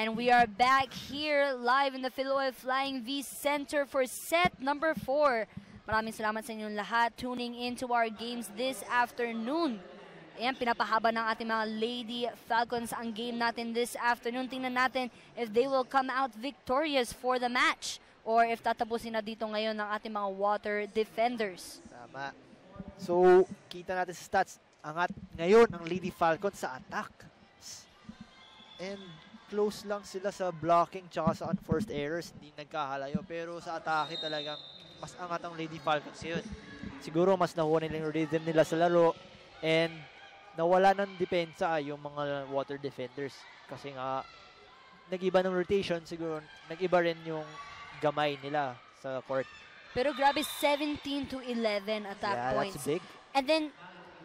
And we are back here live in the Philoil Flying V Center for set number 4. Maraming salamat sa inyong lahat tuning into our games this afternoon. Ayan, pinapahaba ng ating mga Lady Falcons ang game natin this afternoon. Tingnan natin if they will come out victorious for the match or if tatapusin na dito ngayon ng ating mga Water Defenders. Tama. So, kita natin sa stats. Angat ngayon ang Lady Falcons sa attack. And close lang sila sa blocking tsaka sa unforced errors. Hindi nagkakalayo. Pero sa atake talagang mas angat ang Lady Falcons yun. Siguro mas nakuha nila yung rhythm nila sa laro. And nawala ng depensa yung mga Water Defenders. Kasi nga, nag-iba ng rotation. Siguro nag-iba rin yung gamay nila sa court. Pero grabe, 17-11 attack points. That's big. And then,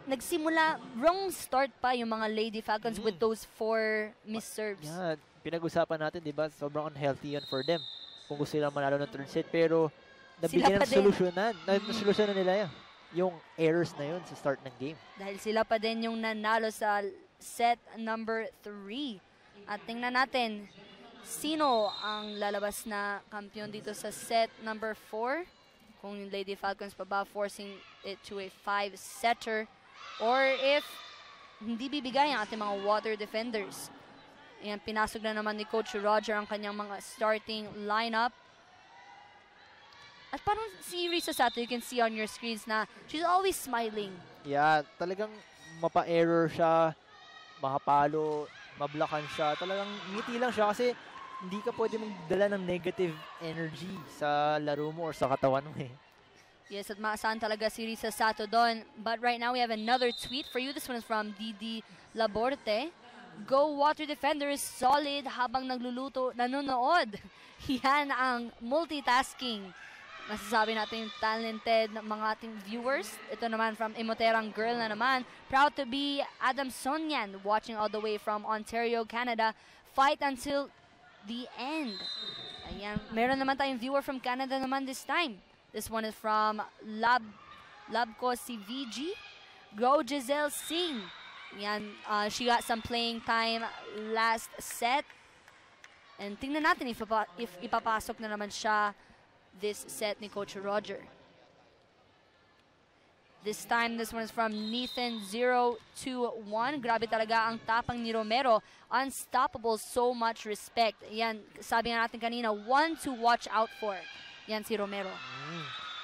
nagsimula, wrong start pa yung mga Lady Falcons with those 4 missed serves. Yeah, pinag-usapan natin, di ba? Sobrang unhealthy yun for them. Kung gusto nilang manalo ng third set. Pero, nabigyan ng solusyonan. Nasolusyonan nila yan. Yung errors na yun sa start ng game. Dahil sila pa din yung nanalo sa set number 3. At tingnan natin, sino ang lalabas na kampiyon dito sa set number 4? Kung yung Lady Falcons pa ba forcing it to a 5-setter. Or if hindi bibigay ang ating mga Water Defenders. Ayan, pinasok na naman ni Coach Roger ang kanyang mga starting lineup. At parang si Risa Sato, you can see on your screens na she's always smiling. Yeah, talagang mapa-error siya, makapalo, mablakan siya. Talagang ngiti lang siya kasi hindi ka pwede magdala ng negative energy sa laro mo or sa katawan mo eh. Yes, at maasahan talaga si Risa Sato doon. But right now, we have another tweet for you. This one is from Didi Laborte. Go Water Defenders, solid habang nanonood. Yan ang multitasking. Masasabi natin talented ng mga ating viewers. Ito naman from Imoterang Girl na naman. Proud to be Adam Sonyan, watching all the way from Ontario, Canada. Fight until the end. Ayan, meron naman tayong viewer from Canada naman this time. This one is from Labco CVG. Go Giselle Singh. Yan, she got some playing time last set. And tingnan natin if ipapasok na naman siya this set ni Coach Roger. This time, this one is from Nathan021. Grabe talaga ang tapang ni Romero. Unstoppable, so much respect. Yan, sabi nga natin kanina, one to watch out for. Yan si Romero.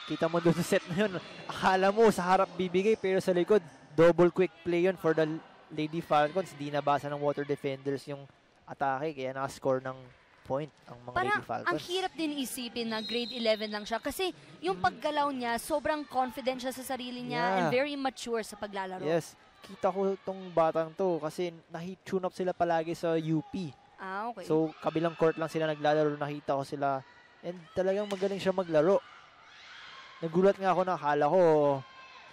Kita mo doon sa set na yun. Akala mo sa harap bibigay pero sa likod, double quick play yun for the Lady Falcons. Di nabasa ng Water Defenders yung atake kaya nakascore ng point ang mga Lady Falcons. Ang hirap din isipin na grade 11 lang siya kasi yung paggalaw niya, sobrang confident siya sa sarili niya and very mature sa paglalaro. Yes. Kita ko tong batang to kasi nahi-tune up sila palagi sa UP. Ah, okay. So, kabilang court lang sila naglalaro. Nakita ko sila and talagang magaling siya maglaro. Nagulat nga ako na akala ko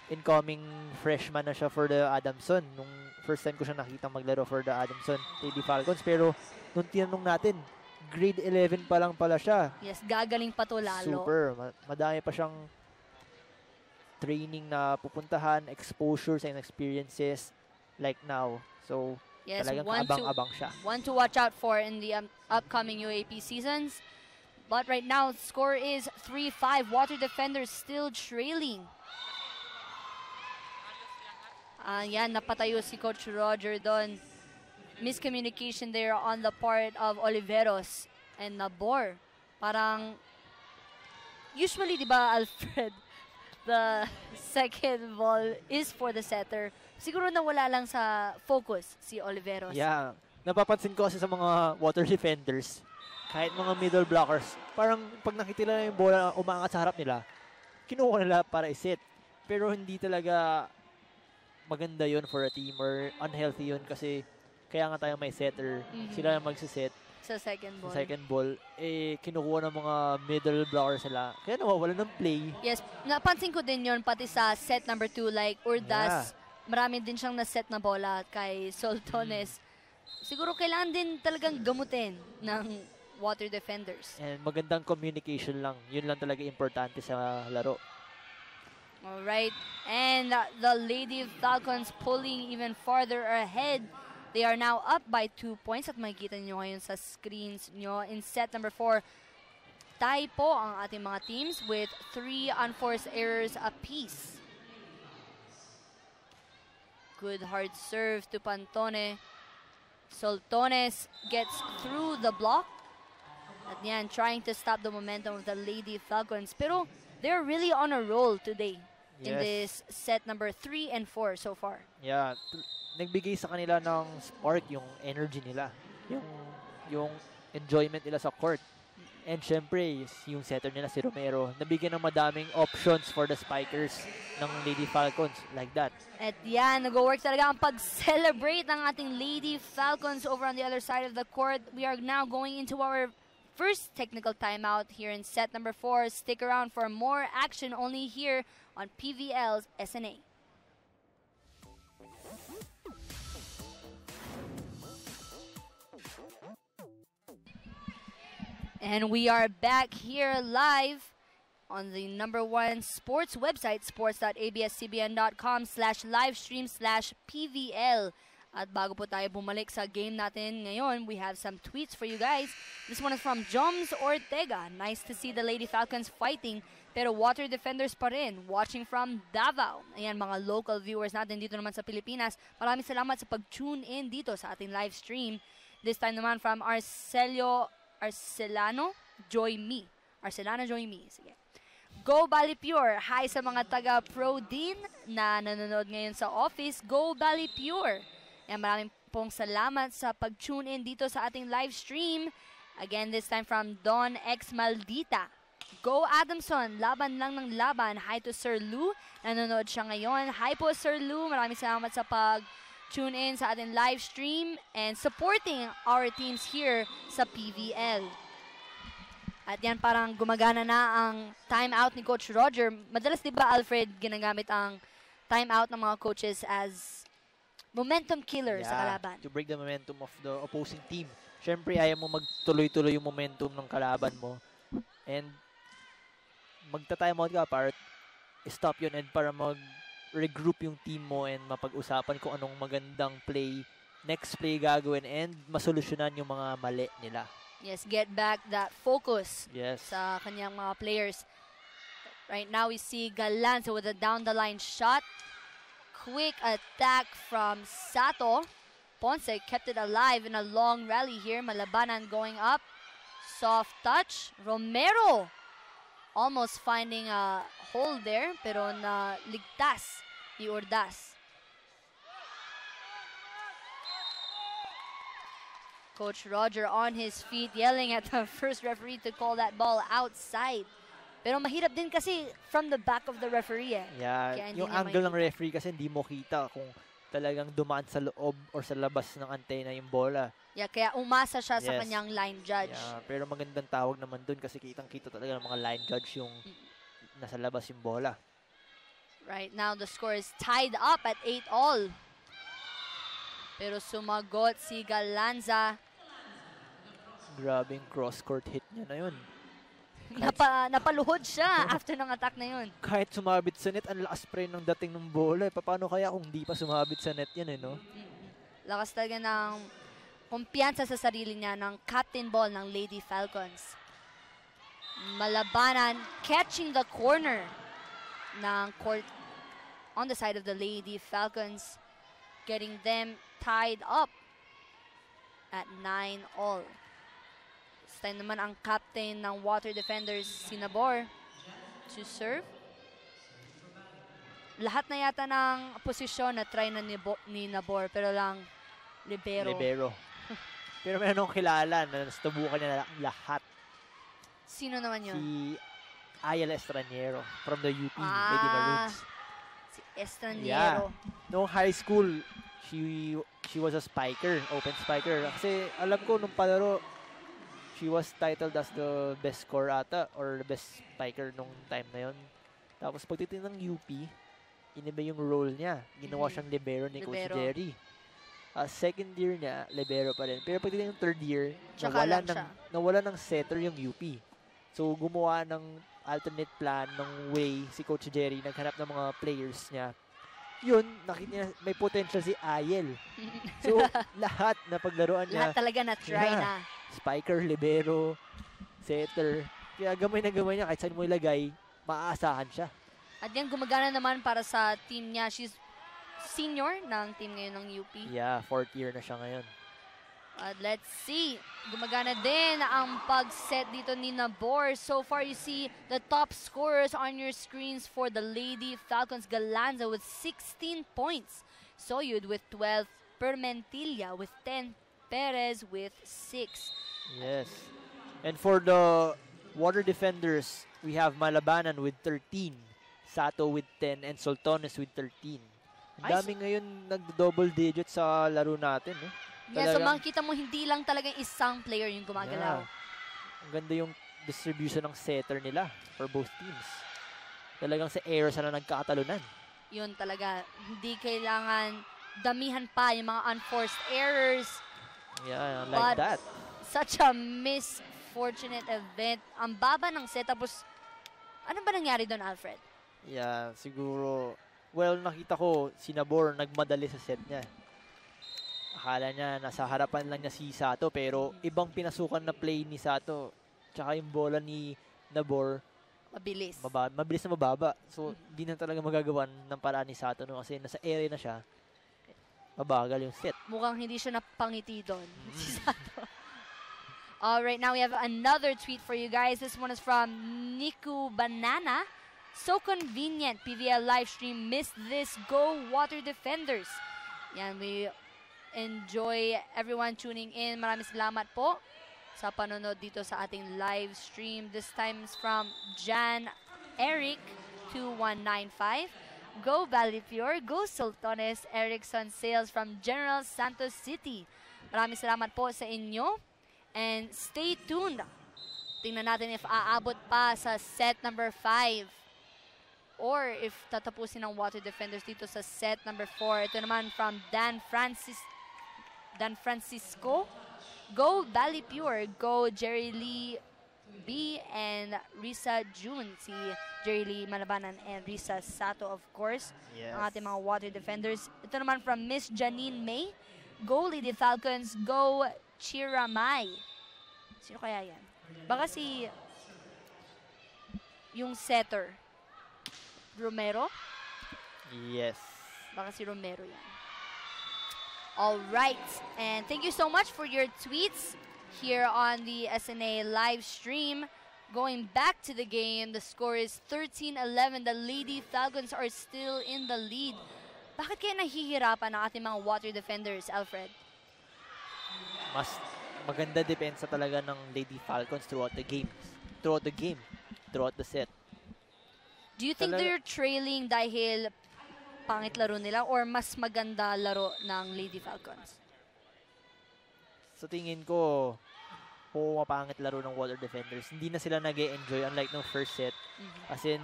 incoming freshman na siya for the Adamson. Nung first time ko siya nakita maglaro for the Adamson Lady Falcons. Pero nung tinanong natin, grade 11 pa lang pala siya. Yes, gagaling pa to lalo. Super. Madami pa siyang training na pupuntahan, exposures and experiences like now. So, yes, talagang abang-abang siya. One to watch out for in the upcoming UAP seasons. But right now, score is 3-5. Water Defenders still trailing. Yan, napatayo si Coach Roger doon. Miscommunication there on the part of Oliveros and Nabor. Parang, usually, di ba, Alfred, the second ball is for the setter. Siguro nawala lang sa focus si Oliveros. Yeah. Napapansin ko kasi sa mga Water Defenders, kahit mga middle blockers, parang pag nakita nila yung bola umangat sa harap nila, kinuha nila para iset. Pero hindi talaga maganda yun for a team or unhealthy yun kasi kaya nga tayo may setter. Sila yung magsiset. Sa second ball. Sa second ball, eh, kinukuha ng mga middle blockers sila. Kaya nawawala ng play. Yes, napansin ko din yun pati sa set number 2, like Urdas, marami din siyang na-set na bola kay Soltones. Siguro kailangan din talagang gamutin ng Water Defenders. And magandang communication lang. Yun lang talaga importante sa laro. Alright. And the Lady Falcons pulling even farther ahead They are now up by 2 points at makikita nyo ngayon sa screens nyo. In set number 4, tie po ang ating mga teams with 3 unforced errors apiece. Good hard serve to Pantone. Soltones gets through the block. At yan, trying to stop the momentum of the Lady Falcons. Pero they're really on a roll today in this set number 3 and 4 so far. Yeah, nagbigay sa kanila ng spark yung energy nila. Yung enjoyment nila sa court. And syempre, yung setter nila si Romero, nabigyan ng madaming options for the spikers ng Lady Falcons, like that. At yan, nag-work talaga ang pag-celebrate ng ating Lady Falcons over on the other side of the court. We are now going into our first technical timeout here in set number 4. Stick around for more action only here on PVL's SNA. And we are back here live on the #1 sports website, sports.abscbn.com/livestream/PVL. At bago po tayo bumalik sa game natin ngayon, we have some tweets for you guys. This one is from Joms Ortega. Nice to see the Lady Falcons fighting, pero water defenders pa rin. Watching from Davao. Ayan, mga local viewers natin dito naman sa Pilipinas. Maraming salamat sa pag-tune in dito sa ating live stream. This time naman from Arcelano Joy Me. Arcelano Joy Me. Sige. Go Bali Pure. Hi sa mga taga Pro Dean na nanonood ngayon sa office. Go Bali Pure. Yan, maraming pong salamat sa pag-tune in dito sa ating live stream. Again, this time from Don X Maldita. Go Adamson. Laban lang ng laban. Hi to Sir Lou. Nanonood siya ngayon. Hi po Sir Lou. Maraming salamat sa pag-tune in sa ating live stream and supporting our teams here sa PVL. At yan, parang gumagana na ang timeout ni Coach Roger. Madalas, di ba, Alfred, ginagamit ang timeout ng mga coaches as momentum killer sa kalaban. To break the momentum of the opposing team. Siyempre, ayaw mo magtuloy-tuloy yung momentum ng kalaban mo. And magta-timeout ka para stop yun and para mag-regroup yung team mo and mapag-usapan kung anong magandang next play gagawin and masolusyonan yung mga mali nila. Yes, get back that focus sa kanyang mga players. Right now, we see Galanza with a down-the-line shot. Quick attack from Sato. Ponce kept it alive in a long rally here. Malabanan going up. Soft touch. Romero almost finding a hole there, pero naligtas ni Ordaz. Coach Roger on his feet yelling at the first referee to call that ball outside. Pero mahirap din kasi from the back of the referee eh. Yeah, yung angle ng referee kasi hindi mo kita kung talagang dumaan sa loob or sa labas ng antena yung bola. Yeah, kaya umasa siya sa kanyang line judge. Yeah, pero magandang tawag naman dun kasi kitang-kita talaga ng mga line judge yung nasa labas yung bola. Right now, the score is tied up at 8-all. Pero sumagot si Galanza. Grabing cross-court hit niya na yun. Napaluhod siya after ng attack na yun. Kahit sumabit sa net, ang lakas pa rin ng dating ng bola. Paano kaya kung di pa sumabit sa net yan, no? Lakas talaga ng kumpiyansa sa sarili niya ng captain ball ng Lady Falcons. Malabanan catching the corner ng court on the side of the Lady Falcons, getting them tied up at 9-all. This time naman ang captain ng water defenders, si Nabor, to serve. Lahat na yata ng posisyon na try na ni Nabor, pero lang libero. Pero meron akong kilala na nastubukan niya lahat. Sino naman yun? Si Ayala Estranero from the UP Lady Maroons. Si Estranero. Noong high school, she was a spiker, open spiker. Kasi alam ko nung palaro, she was titled as the best scorer ata or the best spiker nung time na yon. Tapos pagtitingin ng UP, iniba yung role niya. Ginawa siyang libero ni Coach Jerry. Second year niya, libero pa rin. Pero pagtitingin ng third year, nawala ng setter yung UP. So gumawa ng alternate plan ng way si Coach Jerry, naghanap ng mga players niya. yun, nakita niya may potential si Ayel. So, lahat na paglaruan niya. Lahat talaga na-try na. Spiker, libero, setter. Kaya gamay na gamay niya. Kahit saan mo ilagay, maaasahan siya. At yan, gumagana naman para sa team niya. She's senior ng team ngayon ng UP. Yeah, 4th year na siya ngayon. At let's see. Gumagana din ang pag-set dito ni Nabor. So far, you see the top scorers on your screens for the Lady Falcons. Galanza with 16 points. Soyud with 12. Permentilla with 10. Perez with 6. Yes. And for the Water Defenders, we have Malabanan with 13. Sato with 10 and Soltones with 13. Ang dami ngayon nag-double digit sa laro natin. Eh. Yeah, so makikita mo hindi lang talagang isang player yung gumagalaw. Yeah. Ang ganda yung distribution ng setter nila for both teams. Talagang sa errors na nagkakatalunan. Yun talaga. Hindi kailangan damihan pa yung mga unforced errors. Yeah, like that. Such a misfortunate event. Ang baba ng set. Tapos, ano ba nangyari doon, Alfred? Yeah, siguro, well, nakita ko, si Nabor nagmadali sa set niya. Akala niya, nasa harapan lang niya si Sato, pero ibang pinasukan na play ni Sato. Tsaka yung bola ni Nabor, mabilis. Mabilis na mababa. So, hindi na talaga magagawan ng paraan ni Sato no? Kasi nasa area na siya. Mabagal yung set. Mukhang hindi siya napangiti doon. Si Sato. Right now we have another tweet for you guys. This one is from Niku Banana. So convenient. PVL live stream. Missed this. Go Water Defenders. Yan, we enjoy everyone tuning in. Maraming salamat po sa panonood dito sa ating live stream. This time is from Jan Eric 2195. Go Valley Pure, go Sultanes, Erickson Sales from General Santos City. Maraming salamat po sa inyo. And stay tuned. Tingnan natin if aabot pa sa set number 5. Or if tatapusin ng Water Defenders dito sa set number 4. Ito naman from Dan Francisco. Go Valley Pure, go Jerry Lee B and Risa June. Si Jerry Lee Malabanan and Risa Sato, of course. Yes. Ang ating mga Water Defenders. Ito naman from Miss Janine May. Go Lady Falcons. Go Chiramay. Sino kaya yan? Baka si yung setter. Romero? Yes. Baka si Romero yan. All right. And thank you so much for your tweets here on the SNA live stream. Going back to the game, the score is 13-11. The Lady Falcons are still in the lead. Bakit kaya nahihirapan ang ating mga Water Defenders, Alfred? Mas maganda depensa talaga ng Lady Falcons throughout the game. Throughout the set. Do you think they're trailing dahil pangit laro nila or mas maganda laro ng Lady Falcons? Sa tingin ko, mapangit laro ng Water Defenders. Hindi na sila nag-e-enjoy unlike ng first set. As in,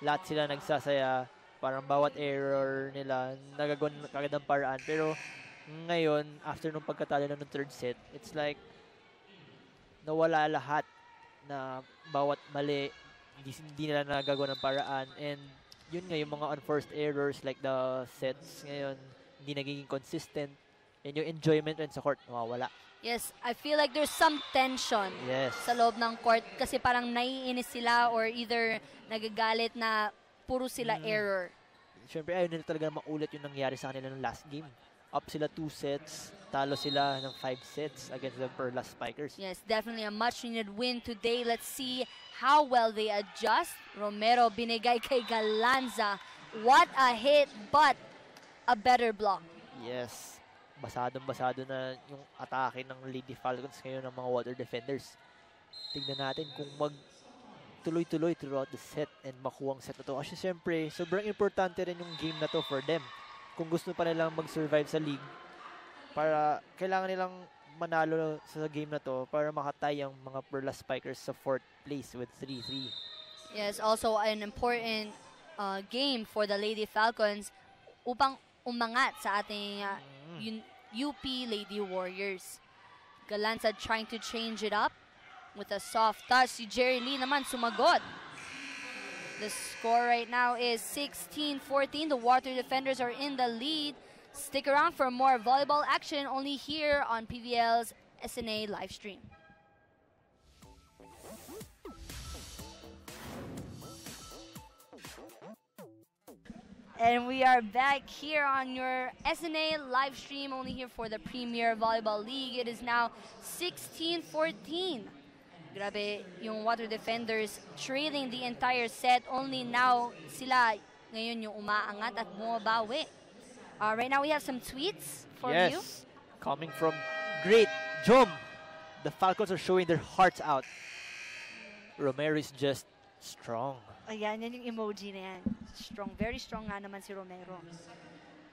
lahat sila nagsasaya. Parang bawat error nila, nagagawa kagad ng paraan. Pero ngayon, after nung pagkatalo na ng third set, it's like nawala lahat na bawat mali, hindi nila nagagawa ng paraan. And yun nga, yung mga unforced errors like the sets ngayon, hindi nagiging consistent. And yung enjoyment rin sa court, nawawala. Yes, I feel like there's some tension sa loob ng court kasi parang naiinis sila or either nagagalit na puro sila error. Siyempre, ayaw nila talaga maulit yung nangyari sa kanila ng last game. Up sila 2 sets, talo sila ng 5 sets against the Perlas Spikers. Yes, definitely a much-needed win today. Let's see how well they adjust. Romero binigay kay Galanza. What a hit, but a better block. Yes. Basadong-basado na yung atake ng Lady Falcons ngayon ng mga Water Defenders. Tignan natin kung tuloy-tuloy throughout the set and makuha ang set na to. Kasi siyempre, sobrang importante rin yung game na to for them. Kung gusto pa nilang mag-survive sa league, para kailangan nilang manalo sa game na to para makatay ang mga Perlas Spikers sa 4th place with 3-3. Yes, also an important game for the Lady Falcons upang umangat sa ating UP Lady Warriors. Galanza trying to change it up with a soft touch. Si Jerry Lee naman sumagot. The score right now is 16-14. The Water Defenders are in the lead. Stick around for more volleyball action only here on PVL's SNA live stream. And we are back here on your SNA live stream only here for the Premier Volleyball League. It is now 16-14. Grabe, yung Water Defenders trailing the entire set. Only now sila ngayon yung umaangat at bumabawi. Right now we have some tweets for you. Yes, coming from Great Jom. The Falcons are showing their hearts out. Romero is just strong. Ayan, yan yung emoji na yan. Strong, very strong nga naman si Romero.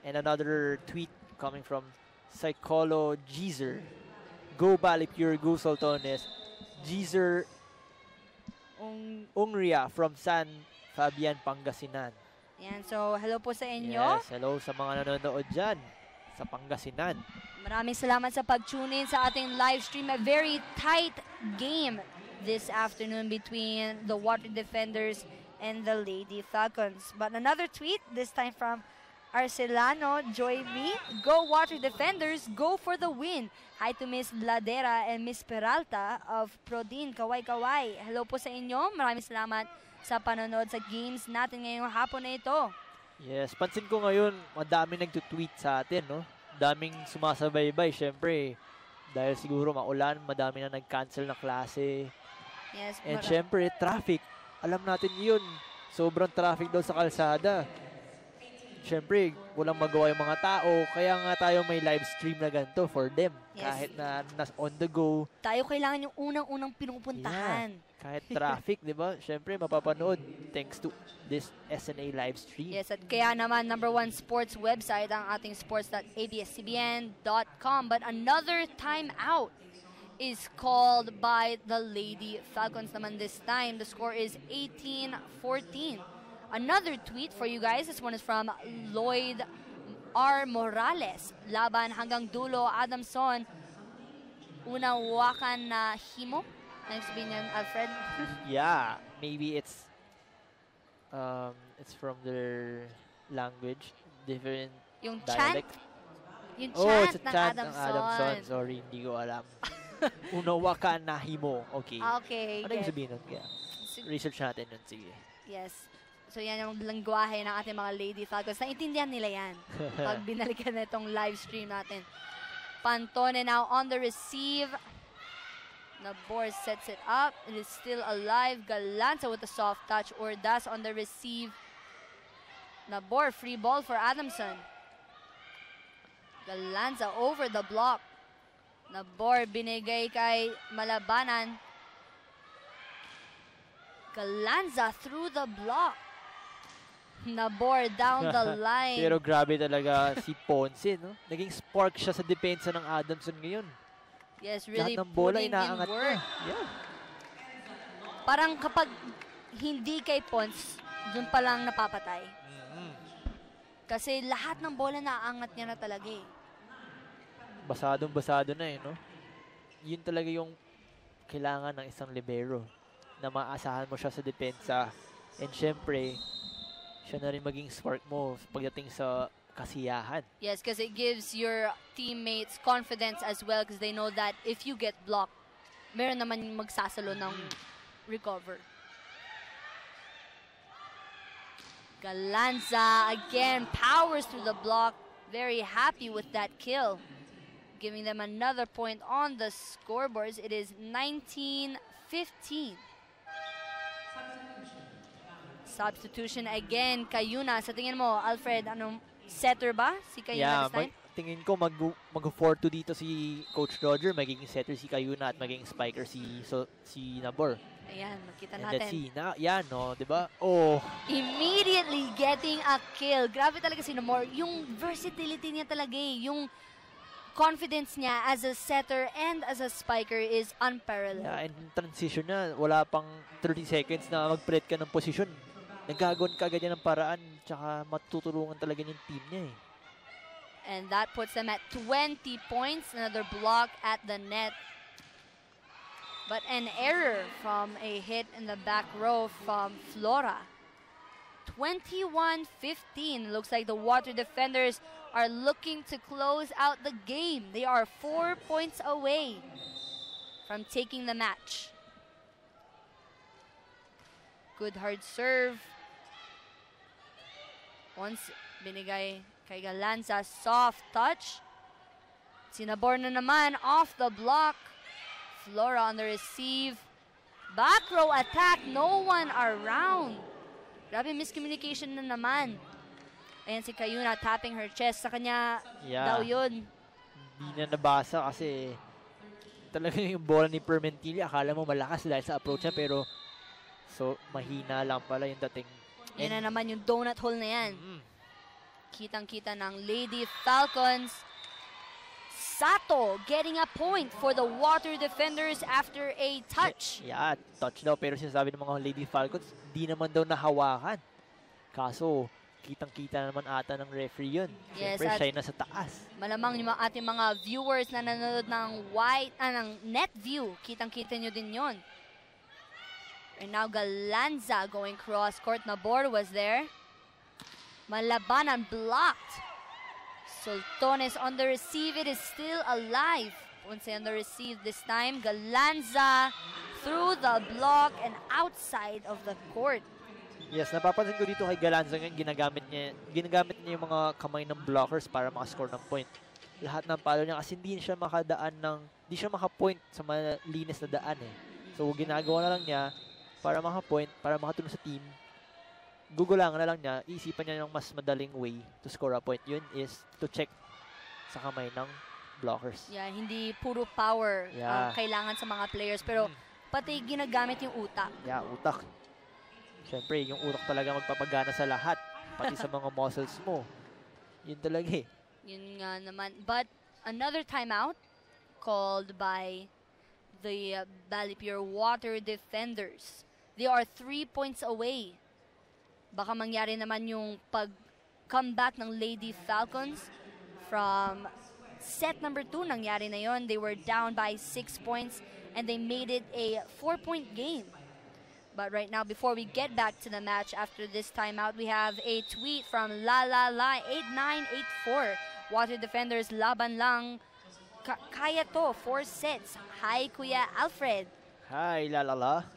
And another tweet coming from Psycholo Jeezer. Go Balipure, go Sultones. Jeezer Ungria from San Fabian, Pangasinan. Yan, so hello po sa inyo. Yes, hello sa mga nanonood dyan sa Pangasinan. Maraming salamat sa pag-tune in sa ating live stream. A very tight game this afternoon between the Water Defenders and the Lady Falcons. But another tweet, this time from Arcelano Joy V. Go Water Defenders, go for the win. Hi to Miss Ladera and Miss Peralta of Prodin, Kaway. Hello po sa inyo. Maraming salamat sa panonood sa games natin ngayong hapon na ito. Yes, pansin ko ngayon, madami nagtutweet sa atin, no? Daming sumasabaybay, syempre. Dahil siguro maulan, madami na nag-cancel na klase. Yes, And syempre, traffic. Alam natin yun. Sobrang traffic daw sa kalsada. Syempre, walang magawa yung mga tao. Kaya nga tayo may live stream na ganito for them. Yes. Kahit na on the go. Tayo kailangan yung unang-unang pinupuntahan. Yeah. Kahit traffic, di ba? Syempre, mapapanood thanks to this SNA live stream. Yes, at kaya naman #1 sports website ang ating sports.abscbn.com. But another timeout is called by the Lady Falcons naman this time. The score is 18-14. Another tweet for you guys. This one is from Lloyd R. Morales. Laban hanggang dulo, Adamson. Unawakan na himo. Ano sabihin yan, Alfred? Yeah, maybe it's from their language, different Yung dialect. Yung Oh, chant it's a ng chant Adamson. ng Adamson. Sorry, hindi ko alam. Unawakan na himo. Okay. Okay. Ano yung sabihin nun? Yeah. Research natin nun. Sige. Yes. So yan yung lengguwahe ng ating mga Lady Falcons. Naintindihan nila yan pag binalikan na itong live stream natin. Pantone now on the receive. Nabor sets it up. It is still alive. Galanza with a soft touch. Ordaz on the receive. Nabor, free ball for Adamson. Galanza over the block. Nabor binigay kay Malabanan. Galanza through the block. Nabor down the line. Pero grabe talaga si Ponce, no? Naging spark siya sa depensa ng Adamson ngayon. Yes, really lahat ng bola putting in inaangat work. niya. Yeah. Parang kapag hindi kay Pons, dun pa lang napapatay. Kasi lahat ng bola naaangat niya na talaga eh. Basadong-basado na eh, no? Yun talaga yung kailangan ng isang libero na maasahan mo siya sa depensa. And syempre, siya na rin maging spark mo pagdating sa kasiyahan. Yes, because it gives your teammates confidence as well because they know that if you get blocked, meron naman yung magsasalo ng recover. Galanza again powers through the block. Very happy with that kill. Giving them another point on the scoreboards. It is 19-15. Substitution again, Kayuna. Sa tingin mo, Alfred, anong setter ba si Kayuna this time? Tingin ko mag-4-2 dito si Coach Roger, magiging setter si Kayuna at magiging spiker si Nabor. Ayan, makita And natin. let's see. Yan, no, di ba? Oh. Immediately getting a kill. Grabe talaga si Nabor. Yung versatility niya talaga eh. Yung confidence niya as a setter and as a spiker is unparalleled. Yeah, and transition na, wala pang 30 seconds na mag-prep ka ng posisyon. Nagkagawan ka agad yan ng paraan, tsaka matutulungan talaga yung team niya eh. And that puts them at 20 points. Another block at the net. But an error from a hit in the back row from Flora. 21-15. Looks like the Water Defenders are looking to close out the game. They are 4 points away from taking the match. Good hard serve. Once binigay kay Galanza, soft touch. Sinabor na naman off the block. Flora on the receive. Back row attack, no one around. Grabe miscommunication na naman. Ayan si Kayuna tapping her chest. Sa kanya daw yun. Hindi na nabasa kasi talaga yung bola ni Permentilla. Akala mo malakas dahil sa approach niya pero so mahina lang pala yung dating. Yan na naman yung donut hole na yan. Kitang-kita ng Lady Falcons. Sato getting a point for the Water Defenders after a touch. Yeah, touch daw. Pero sinasabi ng mga Lady Falcons, di naman daw nahawakan. Kaso, kitang-kita naman ata ng referee yun. Yes, siyempre, siya na sa taas. Malamang yung ating mga viewers na nanonood ng ng net view, kitang-kita nyo din yun. And now Galanza going cross-court. Nabor was there. Malabanan blocked. Soltones on the receive. It is still alive. Once on the receive this time. Galanza through the block and outside of the court. Yes, napapansin ko dito kay Galanza ngayon, ginagamit niya yung mga kamay ng blockers para makascore ng point. Lahat ng palo niya kasi hindi siya maka-point sa malinis na daan eh. So ginagawa na lang niya para maka-point, para makatulong sa team. Gugulangan na lang niya, isipan niya ng mas madaling way to score a point. Yun is to check sa kamay ng blockers. Yeah, hindi puro power kailangan sa mga players, pero pati ginagamit yung utak. Yeah, utak. Siyempre, yung utak talaga magpapagana sa lahat, pati sa mga muscles mo. Yun talaga eh. Yun nga naman. But another timeout called by the Balipure Water Defenders. They are 3 points away. Baka mangyari naman yung pag-comeback ng Lady Falcons from set number 2. Nangyari na yon. They were down by 6 points and they made it a 4-point game. But right now, before we get back to the match after this timeout, we have a tweet from LaLaLa8984. Water Defenders, laban lang. Kaya to, 4 sets. Hi, Kuya Alfred. Hi, LaLala.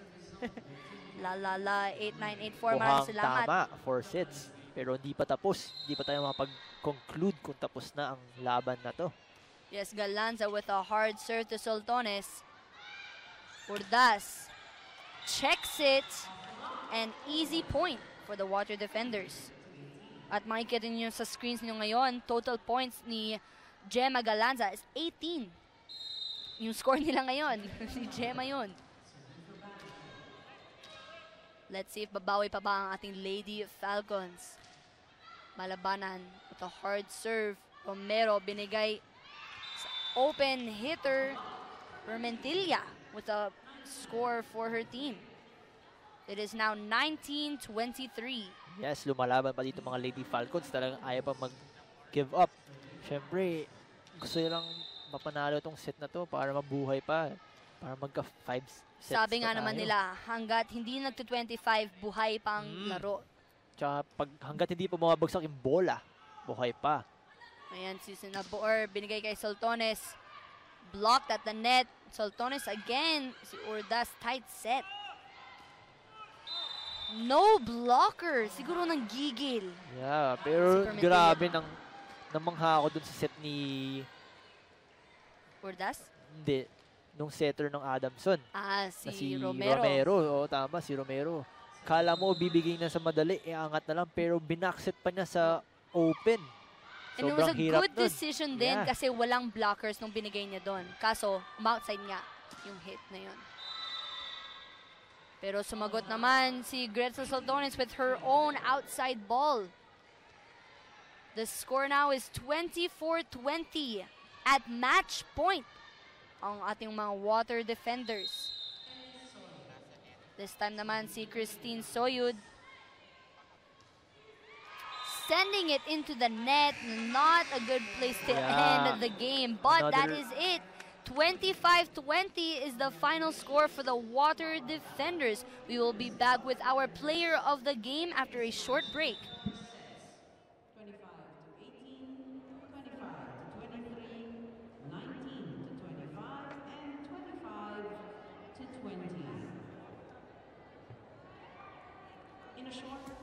LaLaLa8984, maraming salamat. Tama, 4 sets. Pero hindi pa tapos. Hindi pa tayo makapag-conclude kung tapos na ang laban na to. Yes, Galanza with a hard serve to Soltones. Urdas checks it. And easy point for the Water Defenders. At makikita niyo sa screens niyo ngayon, total points ni Gemma Galanza is 18. Yung score nila ngayon, si Gemma yun. Let's see if babawi pa ba ang ating Lady Falcons. Malabanan with a hard serve. Romero binigay sa open hitter. Permentilla with a score for her team. It is now 19-23. Yes, lumalaban pa dito mga Lady Falcons. Talagang ayaw pa mag-give up. Siyempre, gusto nilang mapanalo itong set na to para mabuhay pa. Para magka-5 sets. Sabi nga naman nila, hanggat hindi nagto-25, buhay pang laro. Tsaka hanggat hindi pa bumabagsak yung bola, buhay pa. Ayan, si Sinabor, binigay kay Soltones. Blocked at the net. Soltones again. Si Urdas, tight set. No blocker. Siguro nang gigil. Yeah, pero grabe namangha ako dun sa set ni... Urdas? Hindi. Nung setter ng Adamson. Si Romero. Oo, tama, si Romero. Kala mo bibigay na sa madali, angat na lang, pero binakset pa niya sa open. And it was a good decision din kasi walang blockers nung binigay niya doon. Kaso, outside nga yung hit na yun. Pero sumagot naman si Gretzel Soltones with her own outside ball. The score now is 24-20 at match point ang ating mga Water Defenders. This time naman si Christine Soyud sending it into the net. Not a good place to end the game, but that is it. 25-20 is the final score for the Water Defenders. We will be back with our player of the game after a short break. 25-18, 25-23, 19-25, and 25-20. In a short while.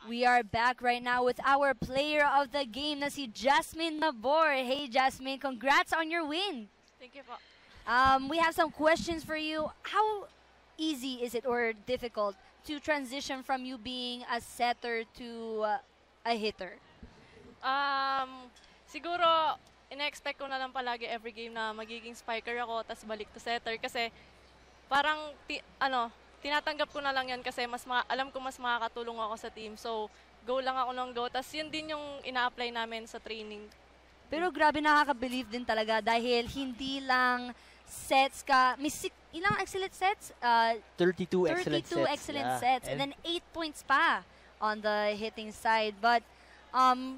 We are back right now with our player of the game na si Jasmine Nabor. Hey Jasmine, congrats on your win. Thank you po. We have some questions for you. How easy is it or difficult to transition from you being a setter to a hitter? Siguro, ina-expect ko na lang palagi every game na magiging spiker ako, tas balik to setter. Kasi parang, tinatanggap ko na lang yan kasi alam ko mas makakatulong ako sa team. So, go lang ako ng go. Tas yun din yung ina-apply namin sa training. Pero grabe, nakaka-believe din talaga dahil hindi lang sets ka, ilang excellent sets? 32 excellent sets. And then 8 points pa on the hitting side. But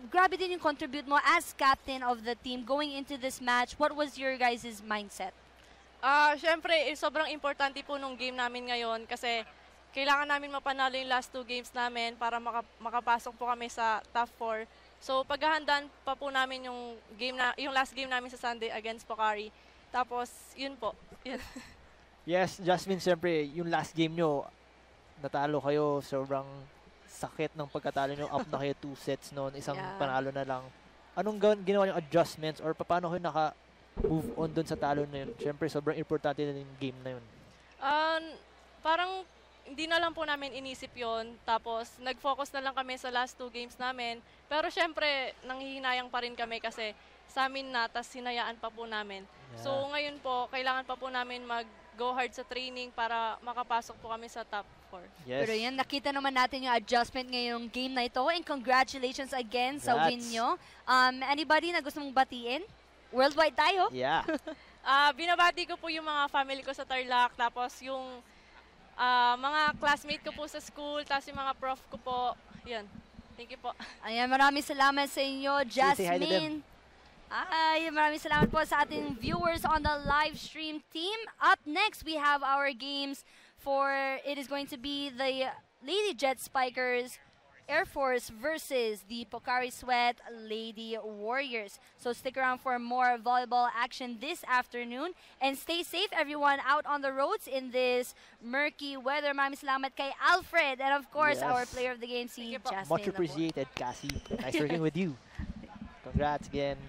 grabe din yung contribute mo as captain of the team going into this match. What was your guys' mindset? Siyempre, sobrang importante po nung game namin ngayon kasi kailangan namin mapanalo yung last 2 games namin para makapasok po kami sa top 4. So, paghahandaan pa po namin yung last game namin sa Sunday against Pocari. Tapos, yun po. Yun. Yes, Jasmine, siyempre, yung last game nyo, natalo kayo, sobrang sakit ng pagkatalo nyo. Up na kayo 2 sets noon, isang panalo na lang. Anong ginawa yung adjustments or paano kayo move on dun sa talo na yun? Siyempre, sobrang importante na yung game na yun. Parang hindi na lang po namin inisip yon. Tapos, nag-focus na lang kami sa last 2 games namin. Pero siyempre, nanghihinayang pa rin kami kasi sa amin na, tas hinayaan pa po namin. Yeah. So, ngayon po, kailangan pa po namin mag-go hard sa training para makapasok po kami sa top 4. Yes. Pero yan, nakita naman natin yung adjustment ngayong game na ito. And congratulations again sa win Congrats. nyo. Anybody na gusto mong batiin? Worldwide tayo? Yeah. Binabati ko po yung mga family ko sa Tarlac, tapos yung mga classmate ko po sa school, tapos yung mga prof ko po. Yan. Thank you po. Ayan, maraming salamat sa inyo, Say hi to them. Jasmine. Ay, maraming salamat po sa ating viewers on the live stream team. Up next, we have our games for, it is going to be the Lady Jet Spikers Air Force versus the Pocari Sweat Lady Warriors. So stick around for more volleyball action this afternoon. And stay safe, everyone, out on the roads in this murky weather. Maraming salamat kay Alfred. And of course, our Yes. player of the game, si Thank you po. Jasmine. Much Labor. appreciated, Cassie. Nice working with you. Congrats again.